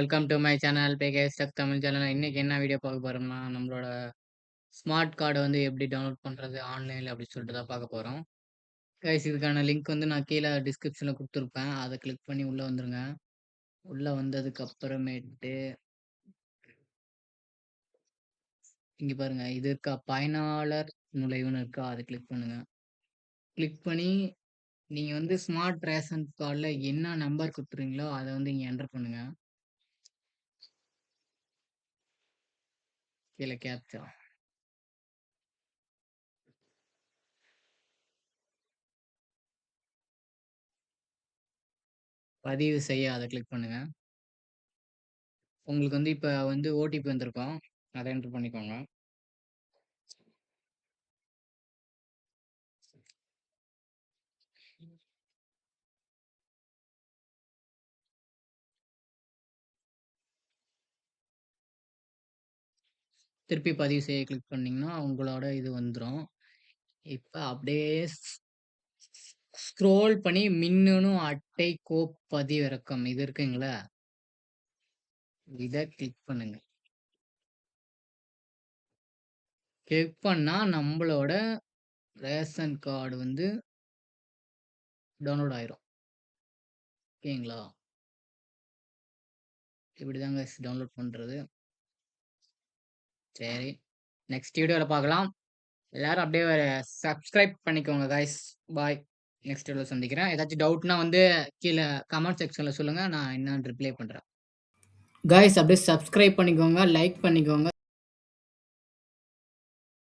Welcome to my channel BKS tech Tamil channel. இன்னைக்கு என்ன video பார்க்க போறோம்னா, நம்மளோட ஸ்மார்ட் கார்டை வந்து எப்படி டவுன்லோட் பண்றது ஆன்லைன்ல அப்படின்னு சொல்லிட்டு தான் பார்க்க போறோம். கைஸ் இதுக்கான லிங்க் வந்து நான் கீழே டிஸ்கிரிப்ஷன்ல கொடுத்துருப்பேன். அதை கிளிக் பண்ணி உள்ள வந்துருங்க. உள்ள வந்ததுக்கு அப்புறமேட்டு இங்க பாருங்க, இது இருக்கா பயனாளர் நுழைவுன்னு இருக்கா, அதை கிளிக் பண்ணுங்க. கிளிக் பண்ணி நீங்க வந்து ஸ்மார்ட் ரேஷன் கார்டில் என்ன நம்பர் கொடுத்துறீங்களோ அதை வந்து இங்க என்டர் பண்ணுங்க. கீழே கேப்சா பதிவு செய்ய அதை கிளிக் பண்ணுங்க. உங்களுக்கு வந்து இப்ப வந்து ஓடிபி வந்திருக்கும். அத என்டர் பண்ணிக்கோங்க. திருப்பி பதிவு செய்ய கிளிக் பண்ணீங்கன்னா, உங்களோட இது வந்துரும். இப்ப அப்படியே ஸ்க்ரோல் பண்ணி மின்னணு அட்டை பதிவிறக்கம் இது இருக்குங்களா? இத கிளிக் பண்ணுங்க. கிளிக் பண்ணா நம்பளோட ரேஷன் கார்டு வந்து டவுன்லோட் ஆயிரும். ஓகேங்களா? இப்படிதாங்க டவுன்லோட் பண்றது. சரி. நெக்ஸ்ட் வீடியோல பார்க்கலாம். எல்லாரும் அப்படியே சப்ஸ்கிரைப் பண்ணிக்கோங்க காய்ஸ். பாய். நெக்ஸ்ட் வீடியோல சந்திக்கிறேன். ஏதாச்சும் டவுட்னா வந்து கீழ கமெண்ட் செக்ஷன்ல சொல்லுங்க. நான் என்னன்னு ரிப்ளை பண்றேன். காய்ஸ் அப்படியே சப்ஸ்கிரைப் பண்ணிக்கோங்க, லைக் பண்ணிக்கோங்க,